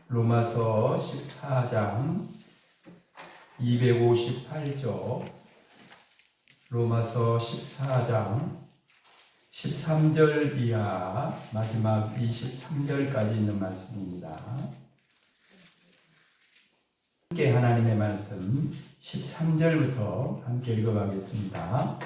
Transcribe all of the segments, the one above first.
로마서 14장 258조, 로마서 14장 13절 이하 마지막 23절까지 있는 말씀입니다. 함께 하나님의 말씀 13절부터 함께 읽어가겠습니다.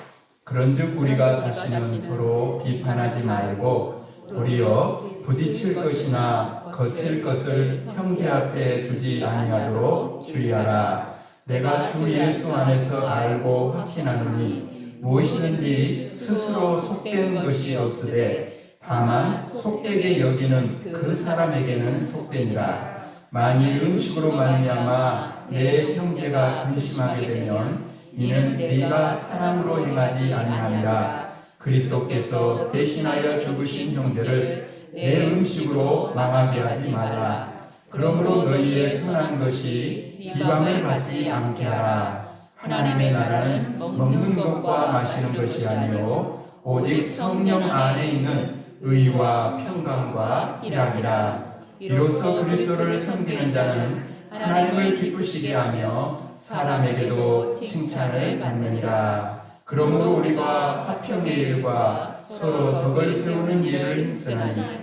그런즉 우리가 다시는 서로 비판하지 말고 도리어 부딪힐 것이나 거칠 것을 형제 앞에 두지 아니하도록 주의하라. 내가 주 예수 안에서 알고 확신하노니 무엇이든지 스스로 속된 것이 없으되 다만 속되게 여기는 그 사람에게는 속되니라. 만일 음식으로 말미암아 내 형제가 근심하게 되면 이는 네가 사랑으로 행하지 아니함이라. 그리스도께서 대신하여 죽으신 형제를 내 음식으로 망하게 하지 말라. 그러므로 너희의 선한 것이 비방을 받지 않게 하라. 하나님의 나라는 먹는 것과 마시는 것이 아니요 오직 성령 안에 있는 의와 평강과 희락이라. 이로써 그리스도를 섬기는 자는 하나님을 기쁘시게 하며 사람에게도 칭찬을 받느니라. 그러므로 우리가 화평의 일과 서로 덕을 세우는 일을 힘쓰나니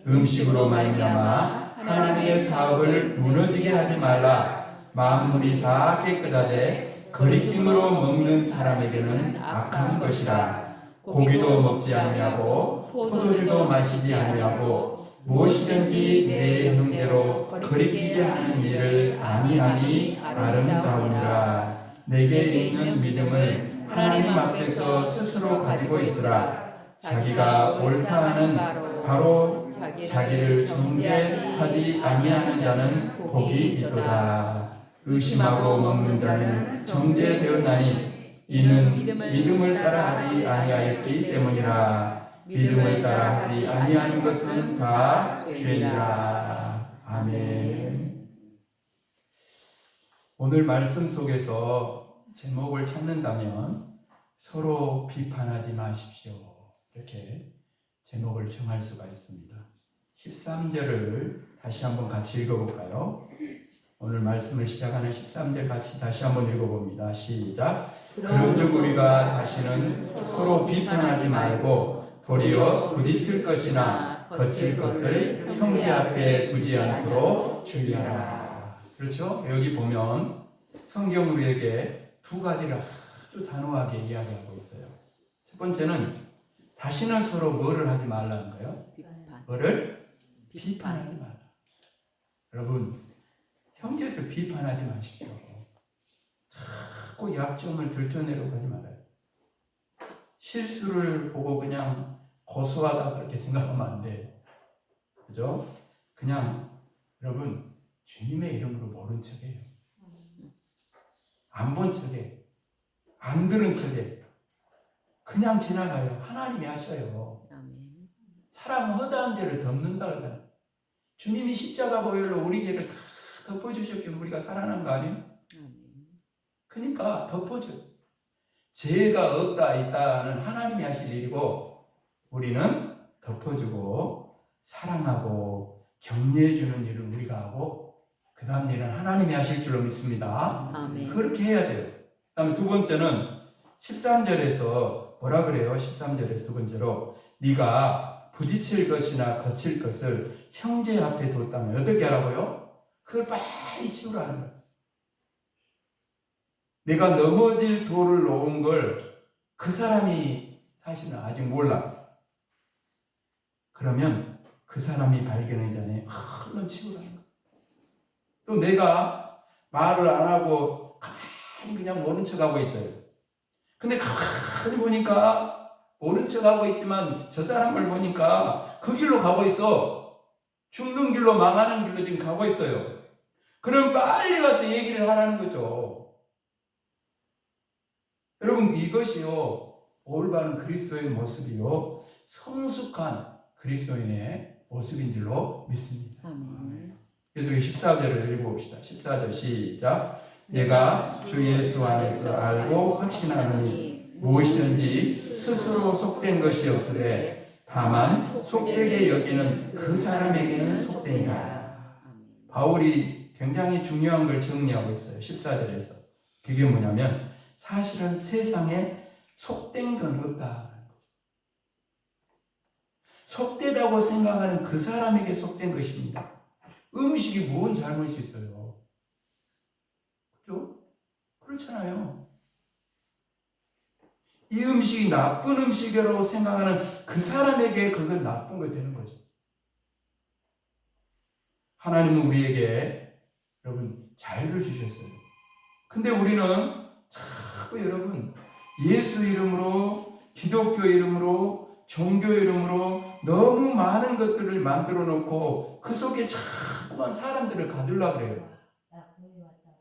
음식으로 말미암아 하나님의 사업을 무너지게 하지 말라. 만물이 다 깨끗하되 거리낌으로 먹는 사람에게는 악한 것이라. 고기도 먹지 아니하고 포도주도 마시지 아니하고 무엇이든지 내 형제로 거리끼게 하는 일을 아니함이 아름다우니라. 내게 있는 믿음을 하나님 앞에서 스스로 가지고 있으라. 자기가 옳다 하는 바로 자기를 정죄하지 아니하는 자는 복이 있도다. 의심하고 먹는 자는 정죄되었나니 이는 믿음을 따라하지 아니하였기 때문이라. 믿음을 따라하지 아니하는 것은 다 죄니라. 아멘. 오늘 말씀 속에서 제목을 찾는다면 서로 비판하지 마십시오. 이렇게 제목을 정할 수가 있습니다. 13절을 다시 한번 같이 읽어볼까요? 오늘 말씀을 시작하는 13절 같이 다시 한번 읽어봅니다. 시작. 그런즉 우리가 다시는 서로 비판하지 말고 도리어 부딪힐 것이나 거칠 것을 형제 앞에 두지 않도록 주의하라. 그렇죠? 여기 보면 성경 우리에게 두 가지를 아주 단호하게 이야기하고 있어요. 첫 번째는 다시는 서로 뭐를 하지 말라는 거예요? 뭐를? 비판하지 말라. 여러분, 형제를 비판하지 마십시오. 자꾸 약점을 들춰내려고 하지 말아요. 실수를 보고 그냥 고소하다 그렇게 생각하면 안 돼요. 그죠? 그냥 여러분 주님의 이름으로 모른 척해요. 안 본 척해. 안 들은 척해. 그냥 지나가요. 하나님이 하셔요. 사람은 허다한 죄를 덮는다 그러잖아요. 주님이 십자가 보혈로 우리 죄를 다 덮어주셨기에 우리가 살아난 거 아니에요? 그러니까 덮어줘. 죄가 없다 있다는 하나님이 하실 일이고 우리는 덮어주고 사랑하고 격려해주는 일을 우리가 하고 그 다음 일은 하나님이 하실 줄로 믿습니다. 아멘. 그렇게 해야 돼요. 그 다음에 두 번째는 13절에서 뭐라 그래요? 13절에서 두 번째로 네가 부딪힐 것이나 거칠 것을 형제 앞에 뒀다면 어떻게 하라고요? 그걸 빨리 치우라는 거예요. 내가 넘어질 돌을 놓은 걸 그 사람이 사실은 아직 몰라. 그러면 그 사람이 발견하기 전에 얼른 치우라는 거예요. 또 내가 말을 안 하고 가만히 그냥 모른 척하고 있어요. 근데 가만히 보니까 모른 척하고 있지만 저 사람을 보니까 그 길로 가고 있어. 죽는 길로 망하는 길로 지금 가고 있어요. 그럼 빨리 가서 얘기를 하라는 거죠. 여러분 이것이요 올바른 그리스도의 모습이요 성숙한 그리스도인의 모습인 줄로 믿습니다. 그래서 14절을 읽어봅시다. 14절 시작. 내가 주 예수 안에서 알고 확신하노니 무엇이든지 스스로 속된 것이 없으되 다만 속되게 여기는 그 사람에게는 속되니라. 바울이 굉장히 중요한 걸 정리하고 있어요. 14절에서. 그게 뭐냐면 사실은 세상에 속된 건 없다. 속되다고 생각하는 그 사람에게 속된 것입니다. 음식이 뭔 잘못이 있어요? 그죠? 그렇잖아요. 이 음식이 나쁜 음식이라고 생각하는 그 사람에게 그건 나쁜 거 되는 거죠. 하나님은 우리에게 여러분 자유를 주셨어요. 근데 우리는 자꾸 여러분 예수 이름으로, 기독교 이름으로, 종교 이름으로 너무 많은 것들을 만들어 놓고 그 속에 자꾸만 사람들을 가두려고 그래요.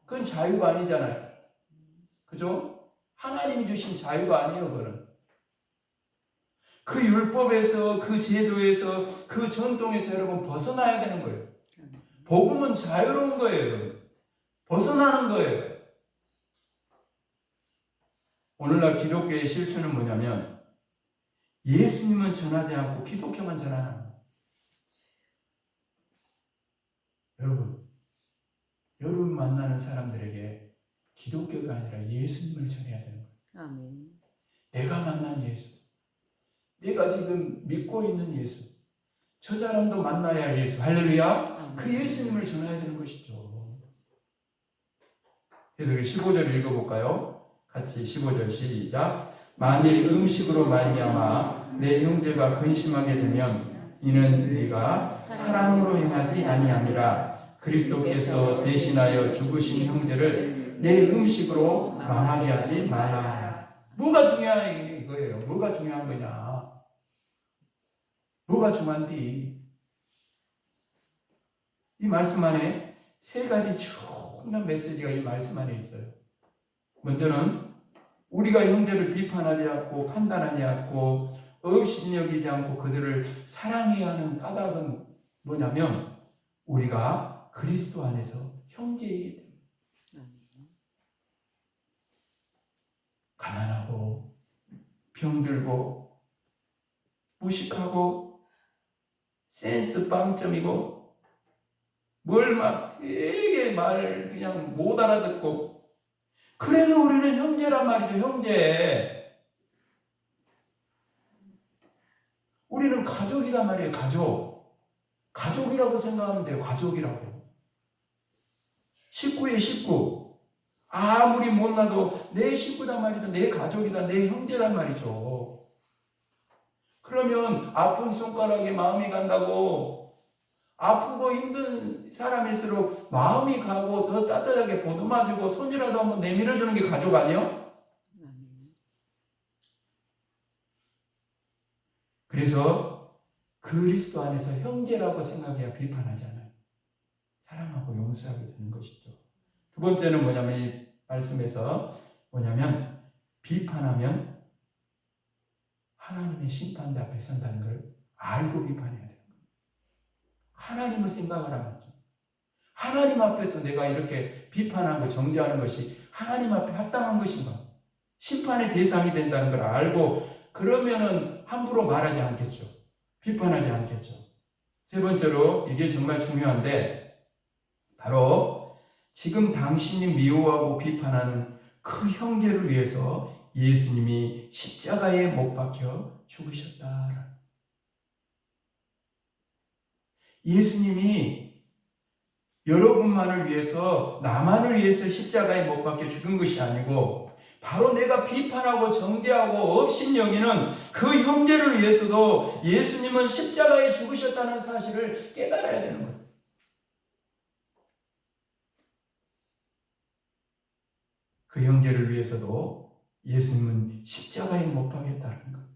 그건 자유가 아니잖아요. 그죠? 하나님이 주신 자유가 아니에요, 그거는. 그 율법에서, 그 제도에서, 그 전통에서 여러분 벗어나야 되는 거예요. 복음은 자유로운 거예요, 여러분. 벗어나는 거예요. 오늘날 기독교의 실수는 뭐냐면 예수님은 전하지 않고 기독교만 전하는 거예요. 여러분 만나는 사람들에게 기독교가 아니라 예수님을 전해야 되는 거예요. 아멘. 내가 만난 예수, 내가 지금 믿고 있는 예수, 저 사람도 만나야 할 예수, 할렐루야. 그 예수님을 전해야 되는 것이죠. 그래서 15절 읽어볼까요? 같이 15절 시작. 만일 음식으로 말미암아 내 형제가 근심하게 되면 이는 네가 사랑으로 행하지 아니함이라. 그리스도께서 대신하여 죽으신 형제를 내 음식으로 망하게 하지 말라. 뭐가 중요한 이거예요? 뭐가 중요한 거냐? 뭐가 중요한디? 이 말씀 안에 세 가지 중요한 메시지가 이 말씀 안에 있어요. 먼저는 우리가 형제를 비판하지 않고 판단하지 않고 업신여기지 않고 그들을 사랑해야 하는 까닭은 뭐냐면 우리가 그리스도 안에서 형제이기 때문에. 가난하고 병들고 무식하고 센스 빵점이고 뭘 막 되게 말을 그냥 못 알아듣고 그래도 우리는 형제란 말이죠. 형제. 우리는 가족이란 말이에요. 가족이라고 생각하면 돼요. 가족이라고. 식구의 식구. 아무리 못나도 내 식구단 말이죠. 내 가족이다. 내 형제란 말이죠. 그러면 아픈 손가락에 마음이 간다고 아프고 힘든 사람일수록 마음이 가고 더 따뜻하게 보듬어주고 손이라도 한번 내밀어주는 게 가족 아니에요? 그래서 그리스도 안에서 형제라고 생각해야 비판하지 않아요. 사랑하고 용서하게 되는 것이죠. 두 번째는 뭐냐면 이 말씀에서 뭐냐면 비판하면 하나님의 심판 앞에 선다는 걸 알고 비판해야 돼요. 하나님을 생각하라는 거죠. 하나님 앞에서 내가 이렇게 비판하고 정죄하는 것이 하나님 앞에 합당한 것인가? 심판의 대상이 된다는 걸 알고 그러면은 함부로 말하지 않겠죠. 비판하지 않겠죠. 세 번째로 이게 정말 중요한데 바로 지금 당신이 미워하고 비판하는 그 형제를 위해서 예수님이 십자가에 못 박혀 죽으셨다. 예수님이 여러분만을 위해서 나만을 위해서 십자가에 못 박혀 죽은 것이 아니고 바로 내가 비판하고 정죄하고 업신여기는 그 형제를 위해서도 예수님은 십자가에 죽으셨다는 사실을 깨달아야 되는 거예요. 그 형제를 위해서도 예수님은 십자가에 못 박혔다는 거예요.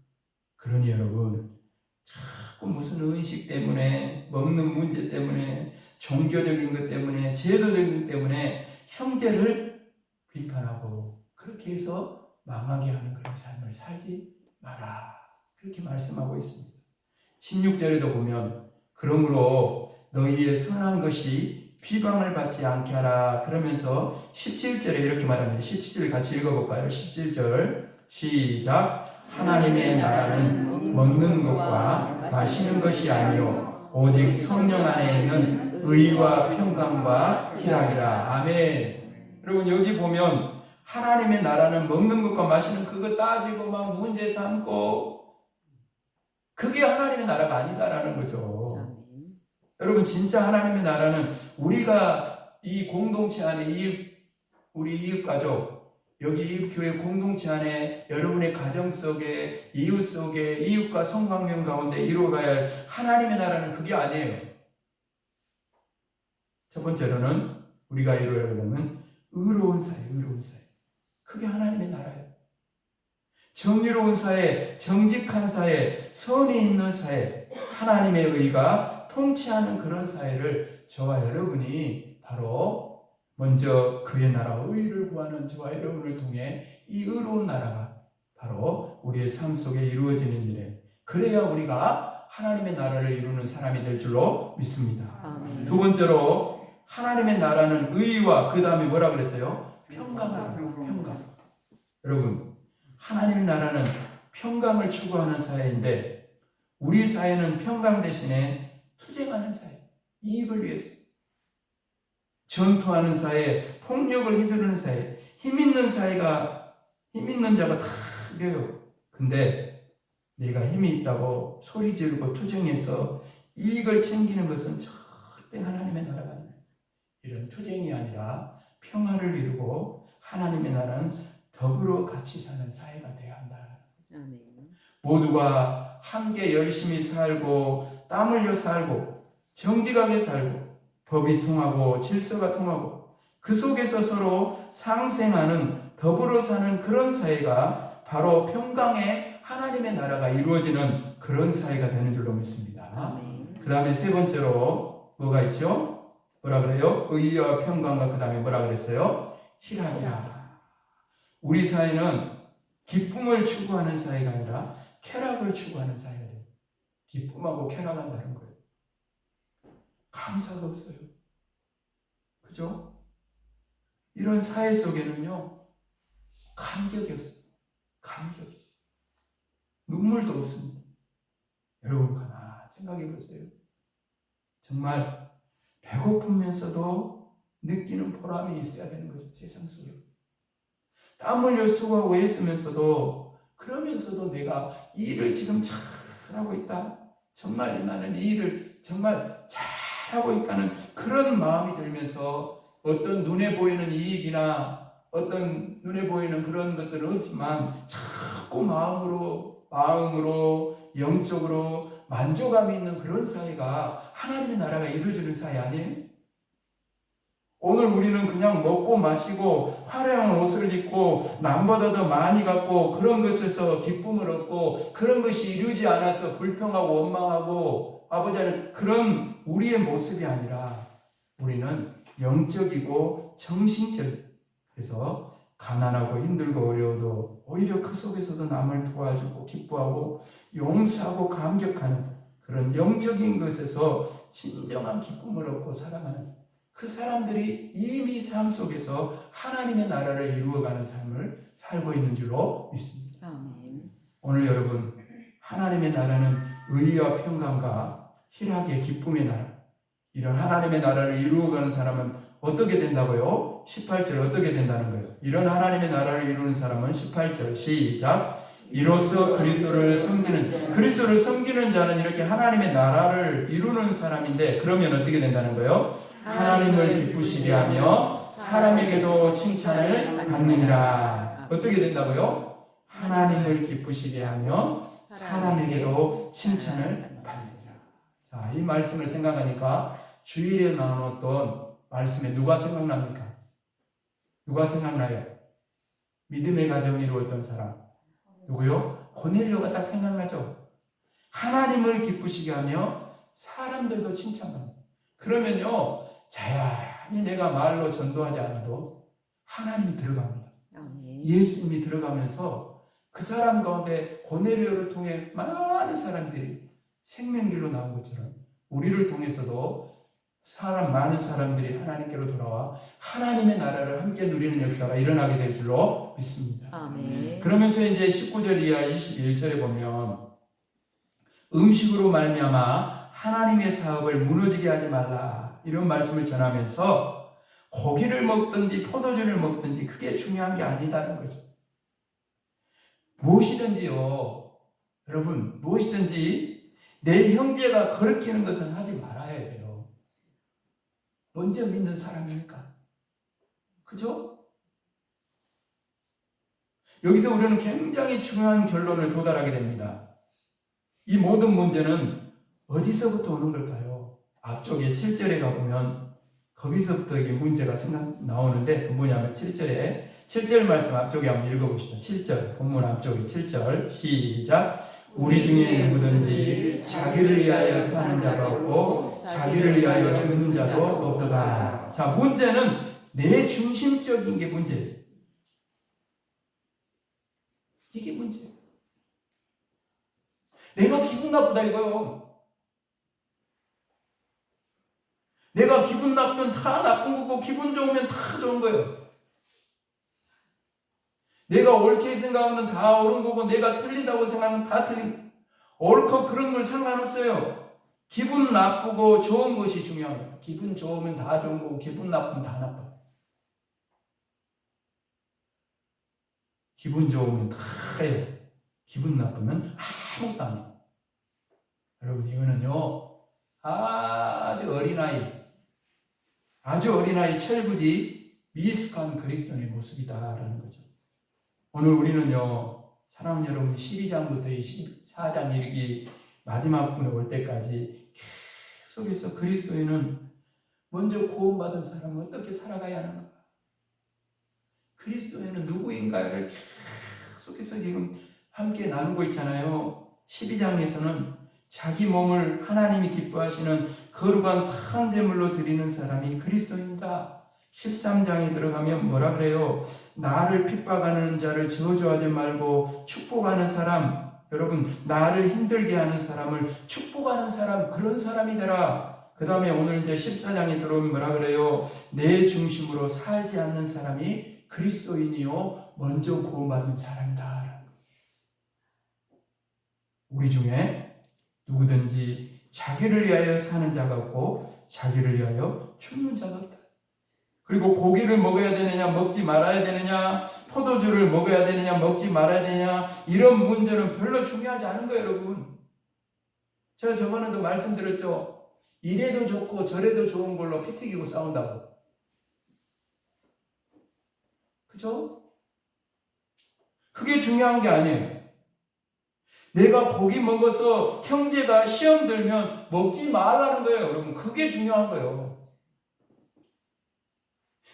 그러니 여러분 자꾸 무슨 의식 때문에 먹는 문제 때문에 종교적인 것 때문에 제도적인 것 때문에 형제를 비판하고 그렇게 해서 망하게 하는 그런 삶을 살지 마라. 그렇게 말씀하고 있습니다. 16절에도 보면 그러므로 너희의 선한 것이 비방을 받지 않게 하라. 그러면서 17절에 이렇게 말합니다. 17절 같이 읽어볼까요? 17절 시작. 하나님의 나라는 먹는 것과 마시는 것이 아니요 오직 성령 안에 있는 의와 평강과 희락이라. 아멘. 여러분 여기 보면 하나님의 나라는 먹는 것과 마시는 그거 따지고 막 문제 삼고 그게 하나님의 나라가 아니다라는 거죠. 여러분 진짜 하나님의 나라는 우리가 이 공동체 안에 우리 이웃가족 여기 이웃교회 공동체 안에 여러분의 가정 속에 이웃 속에 이웃과 성광명 가운데 이루어가야 할 하나님의 나라는 그게 아니에요. 첫 번째로는 우리가 이루어가려면 의로운 사회, 의로운 사회. 그게 하나님의 나라예요. 정의로운 사회, 정직한 사회, 선이 있는 사회, 하나님의 의가 통치하는 그런 사회를 저와 여러분이 바로 먼저 그의 나라 의를 구하는 저와 여러분을 통해 이 의로운 나라가 바로 우리의 삶 속에 이루어지는 일에 그래야 우리가 하나님의 나라를 이루는 사람이 될 줄로 믿습니다. 아멘. 두 번째로 하나님의 나라는 의와 그 다음에 뭐라 그랬어요? 평강을. 평강. 여러분 하나님의 나라는 평강을 추구하는 사회인데 우리 사회는 평강 대신에 투쟁하는 사회, 이익을 위해서 전투하는 사회, 폭력을 휘두르는 사회, 힘 있는 자가 다 이겨요. 근데 내가 힘이 있다고 소리 지르고 투쟁해서 이익을 챙기는 것은 절대 하나님의 나라가 아니에요. 이런 투쟁이 아니라 평화를 이루고 하나님의 나라는 더불어 같이 사는 사회가 되어야 한다. 아멘. 모두가 함께 열심히 살고 땀 흘려 살고 정직하게 살고 법이 통하고 질서가 통하고 그 속에서 서로 상생하는 더불어 사는 그런 사회가 바로 평강의 하나님의 나라가 이루어지는 그런 사회가 되는 줄로 믿습니다. 아멘. 그 다음에 세 번째로 뭐가 있죠? 뭐라 그래요? 의와 평강과 그 다음에 뭐라 그랬어요? 희락이라. 우리 사회는 기쁨을 추구하는 사회가 아니라 쾌락을 추구하는 사회가 돼요. 기쁨하고 쾌락은 다른 거예요. 감사가 없어요. 그죠? 이런 사회 속에는요, 감격이 없어요. 감격이. 눈물도 없습니다. 여러분, 가만 생각해 보세요. 정말 배고프면서도 느끼는 보람이 있어야 되는 거죠. 세상 속에. 땀 흘려 수고하고 애쓰면서도 그러면서도 내가 이 일을 지금 잘하고 있다. 정말 나는 이 일을 정말 잘하고 있다는 그런 마음이 들면서 어떤 눈에 보이는 이익이나 어떤 눈에 보이는 그런 것들은 없지만 자꾸 마음으로 영적으로 만족감이 있는 그런 사회가 하나님의 나라가 이루어지는 사회 아니에요? 오늘 우리는 그냥 먹고 마시고 화려한 옷을 입고 남보다 더 많이 갖고 그런 것에서 기쁨을 얻고 그런 것이 이루어지지 않아서 불평하고 원망하고 아버지는 그런 우리의 모습이 아니라 우리는 영적이고 정신적 그래서 가난하고 힘들고 어려워도 오히려 그 속에서도 남을 도와주고 기뻐하고 용서하고 감격하는 그런 영적인 것에서 진정한 기쁨을 얻고 살아가는 그 사람들이 이미 삶 속에서 하나님의 나라를 이루어가는 삶을 살고 있는 줄로 믿습니다. 아멘. 오늘 여러분 하나님의 나라는 의와 평강과 희락의 기쁨의 나라 이런 하나님의 나라를 이루어가는 사람은 어떻게 된다고요? 18절 어떻게 된다는 거예요? 이런 하나님의 나라를 이루는 사람은 18절 시작 이로써 그리스도를 섬기는 자는 이렇게 하나님의 나라를 이루는 사람인데 그러면 어떻게 된다는 거예요? 하나님을 기쁘시게 하며 사람에게도 칭찬을 받느니라. 어떻게 된다고요? 하나님을 기쁘시게 하며 사람에게도 칭찬을 받느니라. 자, 이 말씀을 생각하니까 주일에 나눴던 말씀에 누가 생각납니까? 누가 생각나요? 믿음의 가정이 이루었던 사람. 누구요? 고넬료가 딱 생각나죠? 하나님을 기쁘시게 하며 사람들도 칭찬합니다. 그러면요, 자연히 내가 말로 전도하지 않아도 하나님이 들어갑니다. 아멘. 예수님이 들어가면서 그 사람 가운데 고넬료를 통해 많은 사람들이 생명길로 나온 것처럼 우리를 통해서도 많은 사람들이 하나님께로 돌아와 하나님의 나라를 함께 누리는 역사가 일어나게 될 줄로 믿습니다. 아멘. 그러면서 이제 19절 이하 21절에 보면 음식으로 말미암아 하나님의 사업을 무너지게 하지 말라 이런 말씀을 전하면서 고기를 먹든지 포도주를 먹든지 그게 중요한 게 아니다는 거죠. 무엇이든지요, 여러분, 무엇이든지 내 형제가 거르끼는 것은 하지 말아야 돼요. 먼저 믿는 사람이니까. 그죠? 여기서 우리는 굉장히 중요한 결론을 도달하게 됩니다. 이 모든 문제는 어디서부터 오는 걸까요? 앞쪽에 7절에 가보면 거기서부터 이 문제가 나오는데, 그 뭐냐면 7절 말씀 앞쪽에 한번 읽어봅시다. 7절, 본문 앞쪽에 7절 시작. 우리 중에 누구든지 자기를 위하여 사는 자가 없고 자기를 위하여 죽는 자도 없도다. 자, 문제는 내 중심적인 게 문제예요. 이게 문제예요. 내가 기분 나쁘다 이거요. 내가 기분 나쁘면 다 나쁜 거고 기분 좋으면 다 좋은 거예요. 내가 옳게 생각하면 다 옳은 거고 내가 틀린다고 생각하면 다 틀린 거예요. 옳고 그런 걸 상관없어요. 기분 나쁘고 좋은 것이 중요한 거예요. 기분 좋으면 다 좋은 거고 기분 나쁘면 다 나빠요. 기분 좋으면 다 해요. 기분 나쁘면 아무것도 안 해요. 여러분, 이거는요, 아주 어린아이 철부지 미숙한 그리스도인의 모습이다라는 거죠. 오늘 우리는요, 사랑 여러분, 12장부터 24장 이르기 마지막 분에 올 때까지 계속해서 그리스도인은 먼저 구원받은 사람은 어떻게 살아가야 하는가? 그리스도인은 누구인가를 계속해서 지금 함께 나누고 있잖아요. 12장에서는 자기 몸을 하나님이 기뻐하시는 거룩한 상제물로 드리는 사람이 그리스도인이다. 13장에 들어가면 뭐라 그래요? 나를 핍박하는 자를 저주하지 말고 축복하는 사람, 여러분, 나를 힘들게 하는 사람을 축복하는 사람, 그런 사람이 되라. 그 다음에 오늘 이제 14장에 들어오면 뭐라 그래요? 내 중심으로 살지 않는 사람이 그리스도인이요 먼저 구원받은 사람이다. 우리 중에 누구든지 자기를 위하여 사는 자가 없고 자기를 위하여 죽는 자가 없다. 그리고 고기를 먹어야 되느냐 먹지 말아야 되느냐, 포도주를 먹어야 되느냐 먹지 말아야 되느냐, 이런 문제는 별로 중요하지 않은 거예요. 여러분, 제가 저번에도 말씀드렸죠. 이래도 좋고 저래도 좋은 걸로 피 튀기고 싸운다고. 그죠? 그게 중요한 게 아니에요. 내가 고기 먹어서 형제가 시험 들면 먹지 말라는 거예요. 여러분, 그게 중요한 거예요.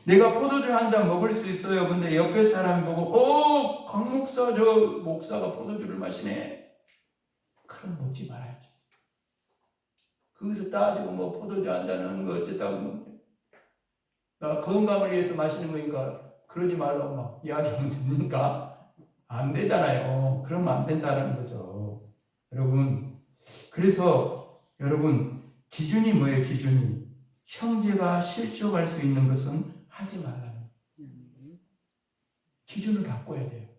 내가 포도주 한 잔 먹을 수 있어요. 근데 옆에 사람이 보고 강 목사, 저 목사가 포도주를 마시네. 그럼 먹지 말아야죠. 거기서 따지고 뭐 포도주 한 잔 하는 거 어쨌다고, 나 건강을 위해서 마시는 거니까 그러지 말라고 막 이야기하면 됩니까? 안 되잖아요. 그러면 안 된다는 거죠. 여러분, 그래서 여러분, 기준이 뭐예요? 기준이 형제가 실족할 수 있는 것은 하지 말라는 기준을 바꿔야 돼요.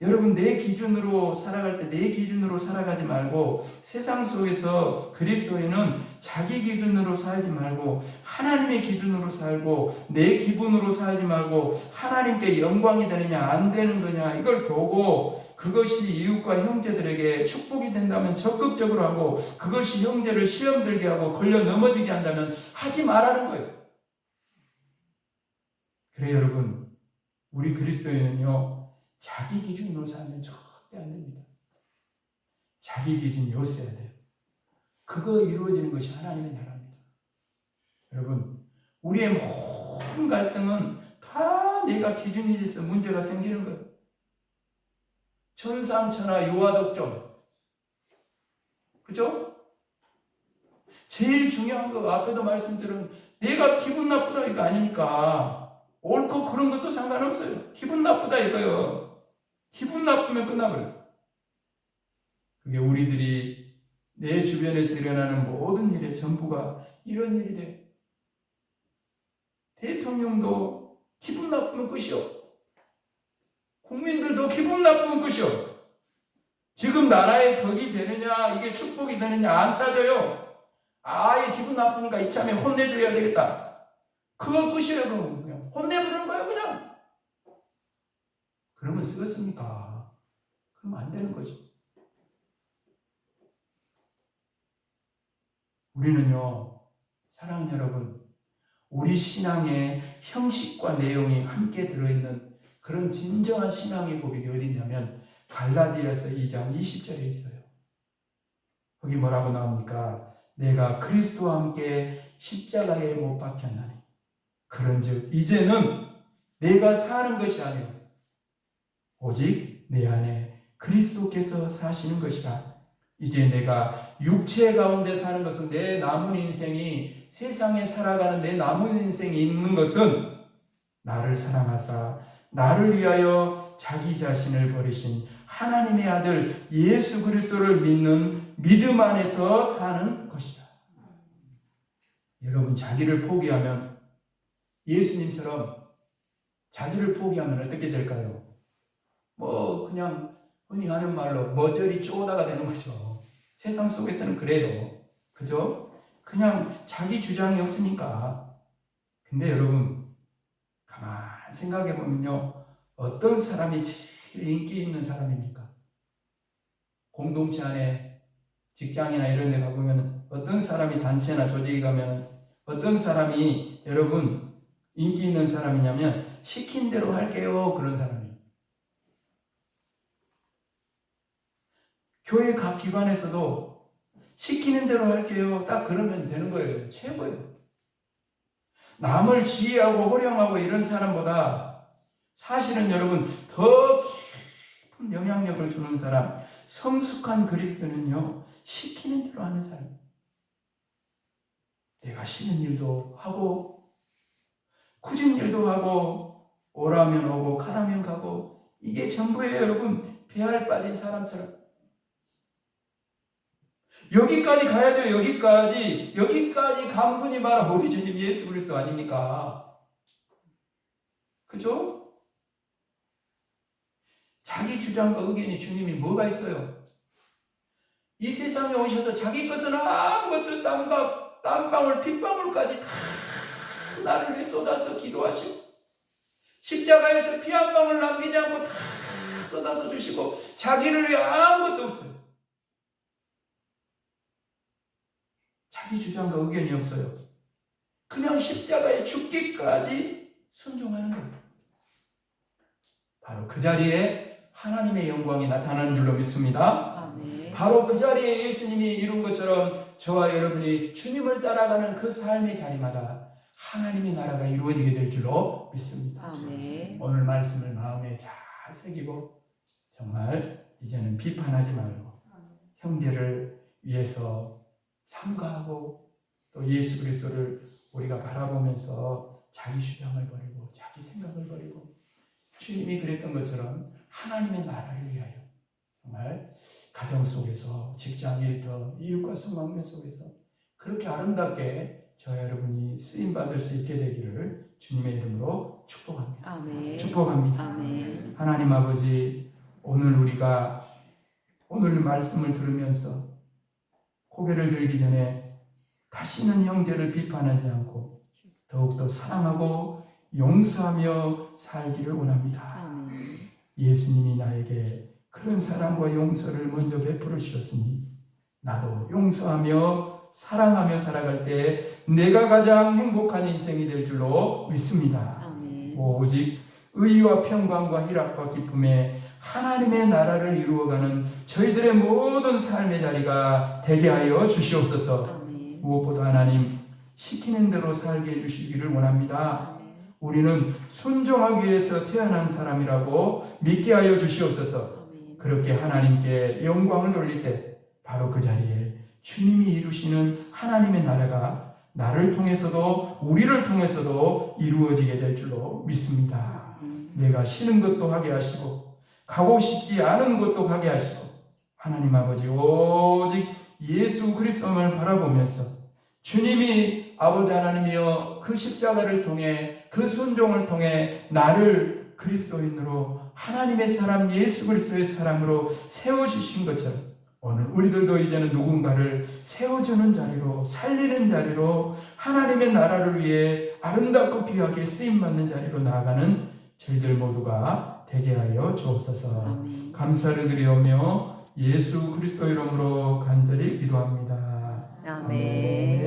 여러분, 내 기준으로 살아갈 때 내 기준으로 살아가지 말고, 세상 속에서 그리스도인은 자기 기준으로 살지 말고 하나님의 기준으로 살고, 내 기분으로 살지 말고 하나님께 영광이 되느냐 안 되는 거냐 이걸 보고, 그것이 이웃과 형제들에게 축복이 된다면 적극적으로 하고, 그것이 형제를 시험 들게 하고 걸려 넘어지게 한다면 하지 말라는 거예요. 그래 여러분, 우리 그리스도인은요 자기 기준으로 살면 절대 안 됩니다. 자기 기준이 요새야 돼요. 그거 이루어지는 것이 하나님의 나라입니다. 여러분, 우리의 모든 갈등은 다 내가 기준이 돼서 문제가 생기는 거예요. 천삼천하 유아독점, 그죠? 제일 중요한 거 앞에도 말씀드린 내가 기분 나쁘다 이거 아닙니까? 옳고 그런 것도 상관없어요. 기분 나쁘다 이거요. 기분 나쁘면 끝나버려요. 그게 우리들이 내 주변에서 일어나는 모든 일의 전부가 이런 일이 돼요. 대통령도 기분 나쁘면 끝이요. 국민들도 기분 나쁘면 끝이요. 지금 나라에 덕이 되느냐, 이게 축복이 되느냐 안 따져요. 아예 기분 나쁘니까 이참에 혼내줘야 되겠다. 그거 끝이에요. 그냥 혼내부르는 거예요. 그냥. 그러면 쓰겠습니까? 그러면 안 되는 거죠. 우리는요, 사랑하는 여러분, 우리 신앙의 형식과 내용이 함께 들어있는 그런 진정한 신앙의 고백이 어디 있냐면 갈라디아서 2장 20절에 있어요. 거기 뭐라고 나옵니까? 내가 그리스도와 함께 십자가에 못 박혔나니 그런즉 이제는 내가 사는 것이 아니요 오직 내 안에 그리스도께서 사시는 것이라. 이제 내가 육체 가운데 사는 것은 내 남은 인생이 세상에 살아가는 내 남은 인생이 있는 것은 나를 사랑하사 나를 위하여 자기 자신을 버리신 하나님의 아들 예수 그리스도를 믿는 믿음 안에서 사는 것이다. 여러분, 자기를 포기하면, 예수님처럼 자기를 포기하면 어떻게 될까요? 그냥 흔히 하는 말로 머저리 쪼다가 되는 거죠. 세상 속에서는 그래요. 그죠? 그냥 자기 주장이 없으니까. 근데 여러분, 가만 생각해 보면요, 어떤 사람이 제일 인기 있는 사람입니까? 공동체 안에 직장이나 이런 데 가보면 어떤 사람이 단체나 조직에 가면 어떤 사람이 여러분 인기 있는 사람이냐면 시킨 대로 할게요. 그런 사람이에요. 교회 각 기관에서도 시키는 대로 할게요. 딱 그러면 되는 거예요. 최고예요. 남을 지휘하고 호령하고 이런 사람보다 사실은 여러분 더 깊은 영향력을 주는 사람, 성숙한 그리스도는요, 시키는 대로 하는 사람. 내가 쉬는 일도 하고 굳은 일도 하고 오라면 오고 가라면 가고, 이게 전부예요. 여러분, 배알 빠진 사람처럼 여기까지 가야 돼요. 여기까지 간 분이 바로 우리 주님 예수 그리스도 아닙니까? 그죠? 자기 주장과 의견이 주님이 뭐가 있어요? 이 세상에 오셔서 자기 것은 아무것도 땀방울 핏방울까지 다 나를 위해 쏟아서 기도하시고 십자가에서 피 한 방울 남기지 않고 다 쏟아서 주시고 자기를 위해 아무것도 없어요. 자기 주장과 의견이 없어요. 그냥 십자가에 죽기까지 순종하는 거예요. 바로 그 자리에 하나님의 영광이 나타나는 줄로 믿습니다. 아멘. 바로 그 자리에 예수님이 이룬 것처럼 저와 여러분이 주님을 따라가는 그 삶의 자리마다 하나님의 나라가 이루어지게 될 줄로 믿습니다. 아멘. 오늘 말씀을 마음에 잘 새기고 정말 이제는 비판하지 말고 형제를 위해서 삼가하고 또 예수 그리스도를 우리가 바라보면서 자기 주장을 버리고 자기 생각을 버리고 주님이 그랬던 것처럼 하나님의 나라를 위하여 정말 가정 속에서 직장 일터 이웃과 성망면 속에서 그렇게 아름답게 저와 여러분이 쓰임받을 수 있게 되기를 주님의 이름으로 축복합니다. 아멘. 축복합니다. 아멘. 하나님 아버지, 오늘 우리가 오늘 말씀을 들으면서 고개를 들기 전에 다시는 형제를 비판하지 않고 더욱더 사랑하고 용서하며 살기를 원합니다. 아멘. 예수님이 나에게 그런 사랑과 용서를 먼저 베풀어 주셨으니 나도 용서하며 사랑하며 살아갈 때 내가 가장 행복한 인생이 될 줄로 믿습니다. 아멘. 오직 의와 평강과 희락과 기쁨에 하나님의 나라를 이루어가는 저희들의 모든 삶의 자리가 되게 하여 주시옵소서. 아멘. 무엇보다 하나님 시키는 대로 살게 해주시기를 원합니다. 아멘. 우리는 순종하기 위해서 태어난 사람이라고 믿게 하여 주시옵소서. 아멘. 그렇게 하나님께 영광을 돌릴 때 바로 그 자리에 주님이 이루시는 하나님의 나라가 나를 통해서도 우리를 통해서도 이루어지게 될 줄로 믿습니다. 내가 쉬는 것도 하게 하시고 가고 싶지 않은 것도 하게 하시고 하나님 아버지 오직 예수 그리스도를 바라보면서 주님이 아버지 하나님이여 그 십자가를 통해 그 순종을 통해 나를 그리스도인으로 하나님의 사람 예수 그리스도의 사람으로 세워주신 것처럼 오늘 우리들도 이제는 누군가를 세워주는 자리로, 살리는 자리로, 하나님의 나라를 위해 아름답고 귀하게 쓰임받는 자리로 나아가는 저희들 모두가 되게 하여 주옵소서. 아멘. 감사를 드리오며 예수 그리스도 이름으로 간절히 기도합니다. 아멘.